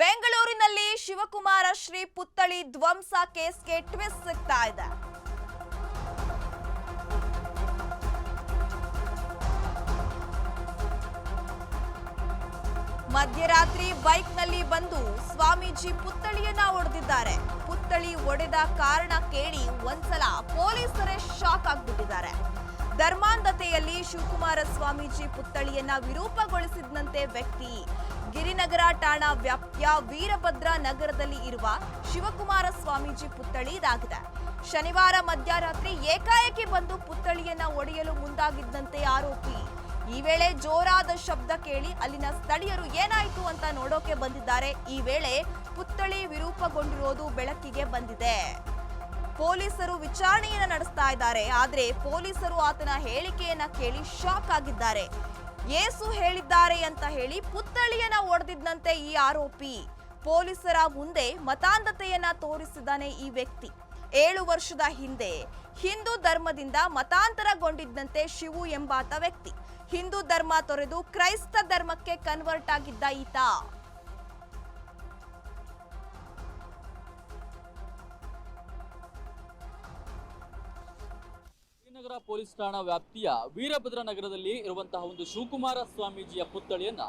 ಬೆಂಗಳೂರಿನಲ್ಲಿ ಶಿವಕುಮಾರ ಶ್ರೀ ಪುತ್ಥಳಿ ಧ್ವಂಸ ಕೇಸ್ಗೆ ಟ್ವಿಸ್ಟ್ ಸಿಗ್ತಾ ಇದೆ. ಮಧ್ಯರಾತ್ರಿ ಬೈಕ್ನಲ್ಲಿ ಬಂದು ಸ್ವಾಮೀಜಿ ಪುತ್ಥಳಿಯನ್ನ ಹೊಡೆದಿದ್ದಾರೆ. ಪುತ್ಥಳಿ ಒಡೆದ ಕಾರಣ ಕೇಳಿ ಒಂದ್ಸಲ ಪೊಲೀಸರೇ ಶಾಕ್ ಆಗ್ಬಿಟ್ಟಿದ್ದಾರೆ. ಧರ್ಮಾಂಧತೆಯಲ್ಲಿ ಶಿವಕುಮಾರ ಸ್ವಾಮೀಜಿ ಪುತ್ಥಳಿಯನ್ನ ವಿರೂಪಗೊಳಿಸಿದಂತೆ ವ್ಯಕ್ತಿ ಗಿರಿನಗರ ಠಾಣಾ ವ್ಯಾಪ್ತಿಯ ವೀರಭದ್ರ ನಗರದಲ್ಲಿ ಇರುವ ಶಿವಕುಮಾರ ಸ್ವಾಮೀಜಿ ಪುತ್ಥಳಿ ಇದಾಗಿದೆ. ಶನಿವಾರ ಮಧ್ಯರಾತ್ರಿ ಏಕಾಏಕಿ ಬಂದು ಪುತ್ಥಳಿಯನ್ನ ಒಡೆಯಲು ಮುಂದಾಗಿದ್ದಂತೆ ಆರೋಪಿ. ಈ ವೇಳೆ ಜೋರಾದ ಶಬ್ದ ಕೇಳಿ ಅಲ್ಲಿನ ಸ್ಥಳೀಯರು ಏನಾಯ್ತು ಅಂತ ನೋಡೋಕೆ ಬಂದಿದ್ದಾರೆ. ಈ ವೇಳೆ ಪುತ್ಥಳಿ ವಿರೂಪಗೊಂಡಿರೋದು ಬೆಳಕಿಗೆ ಬಂದಿದೆ. ಪೊಲೀಸರು ವಿಚಾರಣೆಯನ್ನ ನಡೆಸ್ತಾ ಇದ್ದಾರೆ. ಆದ್ರೆ ಪೊಲೀಸರು ಆತನ ಹೇಳಿಕೆಯನ್ನ ಕೇಳಿ ಶಾಕ್ ಆಗಿದ್ದಾರೆ. ಯೇಸು ಹೇಳಿದ್ದಾರೆ ಅಂತ ಹೇಳಿ ಪುತ್ಥಳಿಯನ್ನ ಒಡೆದಿದ್ದಂತೆ ಈ ಆರೋಪಿ. ಪೊಲೀಸರ ಮುಂದೆ ಮತಾಂಧತೆಯನ್ನ ತೋರಿಸಿದ್ದಾನೆ ಈ ವ್ಯಕ್ತಿ. 7 ವರ್ಷದ ಹಿಂದೆ ಹಿಂದೂ ಧರ್ಮದಿಂದ ಮತಾಂತರಗೊಂಡಿದ್ದಂತೆ ಶಿವು ಎಂಬಾತ ವ್ಯಕ್ತಿ ಹಿಂದೂ ಧರ್ಮ ತೊರೆದು ಕ್ರೈಸ್ತ ಧರ್ಮಕ್ಕೆ ಕನ್ವರ್ಟ್ ಆಗಿದ್ದ ಈತ. ಶ್ರೀನಗರ ಪೊಲೀಸ್ ಠಾಣಾ ವ್ಯಾಪ್ತಿಯ ವೀರಭದ್ರ ನಗರದಲ್ಲಿ ಇರುವಂತಹ ಒಂದು ಶಿವಕುಮಾರ ಸ್ವಾಮೀಜಿಯ ಪುತ್ಥಳಿಯನ್ನ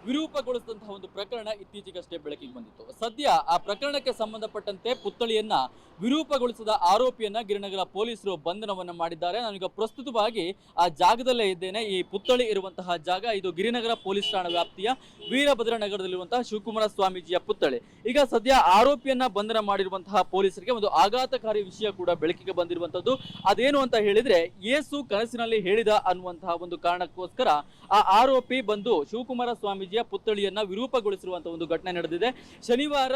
ವಿರೂಪಗೊಳಿಸಿದಂತಹ ಒಂದು ಪ್ರಕರಣ ಇತ್ತೀಚೆಗಷ್ಟೇ ಬೆಳಕಿಗೆ ಬಂದಿತ್ತು. ಸದ್ಯ ಆ ಪ್ರಕರಣಕ್ಕೆ ಸಂಬಂಧಪಟ್ಟಂತೆ ಪುತ್ಥಳಿಯನ್ನ ವಿರೂಪಗೊಳಿಸಿದ ಆರೋಪಿಯನ್ನ ಗಿರಿನಗರ ಪೊಲೀಸರು ಬಂಧನವನ್ನ ಮಾಡಿದ್ದಾರೆ. ನಾನೀಗ ಪ್ರಸ್ತುತವಾಗಿ ಆ ಜಾಗದಲ್ಲೇ ಇದ್ದೇನೆ. ಈ ಪುತ್ಥಳಿ ಇರುವಂತಹ ಜಾಗ ಇದು ಗಿರಿನಗರ ಪೊಲೀಸ್ ಠಾಣಾ ವ್ಯಾಪ್ತಿಯ ವೀರಭದ್ರ ನಗರದಲ್ಲಿರುವಂತಹ ಶಿವಕುಮಾರ ಸ್ವಾಮೀಜಿಯ ಪುತ್ಥಳಿ. ಈಗ ಸದ್ಯ ಆರೋಪಿಯನ್ನ ಬಂಧನ ಮಾಡಿರುವಂತಹ ಪೊಲೀಸರಿಗೆ ಒಂದು ಆಘಾತಕಾರಿ ವಿಷಯ ಕೂಡ ಬೆಳಕಿಗೆ ಬಂದಿರುವಂತದ್ದು. ಅದೇನು ಅಂತ ಹೇಳಿದ್ರೆ, ಯೇಸು ಕನಸಿನಲ್ಲಿ ಹೇಳಿದ ಅನ್ನುವಂತಹ ಒಂದು ಕಾರಣಕ್ಕೋಸ್ಕರ ಆ ಆರೋಪಿ ಬಂದು ಶಿವಕುಮಾರ ಸ್ವಾಮೀಜಿಯ ಪುತ್ಥಳಿಯನ್ನ ವಿರೂಪಗೊಳಿಸಿರುವಂತಹ ಒಂದು ಘಟನೆ ನಡೆದಿದೆ. ಶನಿವಾರ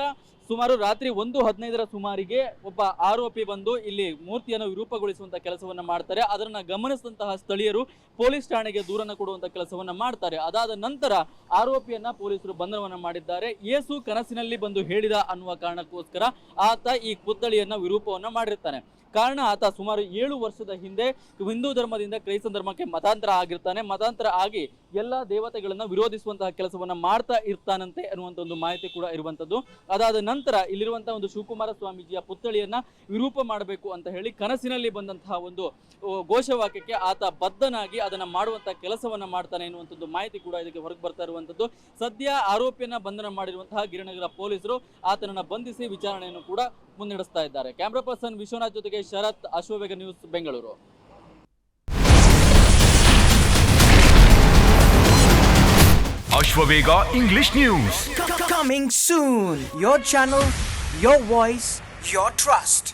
ಸುಮಾರು ರಾತ್ರಿ 1:15 ಸುಮಾರಿಗೆ ಒಬ್ಬ ಆರೋಪಿ ಬಂದು ಇಲ್ಲಿ ಮೂರ್ತಿಯನ್ನು ವಿರೂಪಗೊಳಿಸುವಂತ ಕೆಲಸವನ್ನ ಮಾಡ್ತಾರೆ. ಅದನ್ನ ಗಮನಿಸಿದಂತಹ ಸ್ಥಳೀಯರು ಪೊಲೀಸ್ ಠಾಣೆಗೆ ದೂರನ್ನ ಕೊಡುವಂತ ಕೆಲಸವನ್ನ ಮಾಡ್ತಾರೆ. ಅದಾದ ನಂತರ ಆರೋಪಿಯನ್ನ ಪೊಲೀಸರು ಬಂಧನವನ್ನ ಮಾಡಿದ್ದಾರೆ. ಯೇಸು ಕನಸಿನಲ್ಲಿ ಬಂದು ಹೇಳಿದ ಅನ್ನುವ ಕಾರಣಕ್ಕೋಸ್ಕರ ಆತ ಈ ಪುತ್ಥಳಿಯನ್ನ ವಿರೂಪವನ್ನ ಮಾಡಿರ್ತಾನೆ. ಕಾರಣ ಆತ ಸುಮಾರು 7 ವರ್ಷದ ಹಿಂದೆ ಹಿಂದೂ ಧರ್ಮದಿಂದ ಕ್ರೈಸ್ತ ಧರ್ಮಕ್ಕೆ ಮತಾಂತರ ಆಗಿರ್ತಾನೆ. ಮತಾಂತರ ಆಗಿ ಎಲ್ಲ ದೇವತೆಗಳನ್ನ ವಿರೋಧಿಸುವಂತಹ ಕೆಲಸವನ್ನ ಮಾಡ್ತಾ ಇರ್ತಾನಂತೆ ಅನ್ನುವಂತ ಒಂದು ಮಾಹಿತಿ ಕೂಡ ಇರುವಂತದ್ದು. ಅದಾದ ನಂತರ ಇಲ್ಲಿರುವಂತಹ ಒಂದು ಶಿವಕುಮಾರ ಸ್ವಾಮೀಜಿಯ ಪುತ್ಥಳಿಯನ್ನ ವಿರೂಪ ಮಾಡಬೇಕು ಅಂತ ಹೇಳಿ ಕನಸಿನಲ್ಲಿ ಬಂದಂತಹ ಒಂದು ಘೋಷವಾಕ್ಯಕ್ಕೆ ಆತ ಬದ್ಧನಾಗಿ ಅದನ್ನ ಮಾಡುವಂತಹ ಕೆಲಸವನ್ನ ಮಾಡ್ತಾನೆ ಎನ್ನುವಂಥದ್ದು ಮಾಹಿತಿ ಕೂಡ ಇದಕ್ಕೆ ಹೊರಗೆ ಬರ್ತಾ ಇರುವಂತದ್ದು. ಸದ್ಯ ಆರೋಪಿಯನ್ನ ಬಂಧನ ಮಾಡಿರುವಂತಹ ಗಿರಿನಗರ ಪೊಲೀಸರು ಆತನನ್ನ ಬಂಧಿಸಿ ವಿಚಾರಣೆಯನ್ನು ಕೂಡ ಮುನ್ನಡೆಸ್ತಾ ಇದ್ದಾರೆ. ಕ್ಯಾಮ್ರಾ ಪರ್ಸನ್ ವಿಶ್ವನಾಥ್ ಜೊತೆಗೆ Sharath, Ashwavega news, Bengaluru. Ashwavega English News. Coming soon. Your channel, your voice, your trust.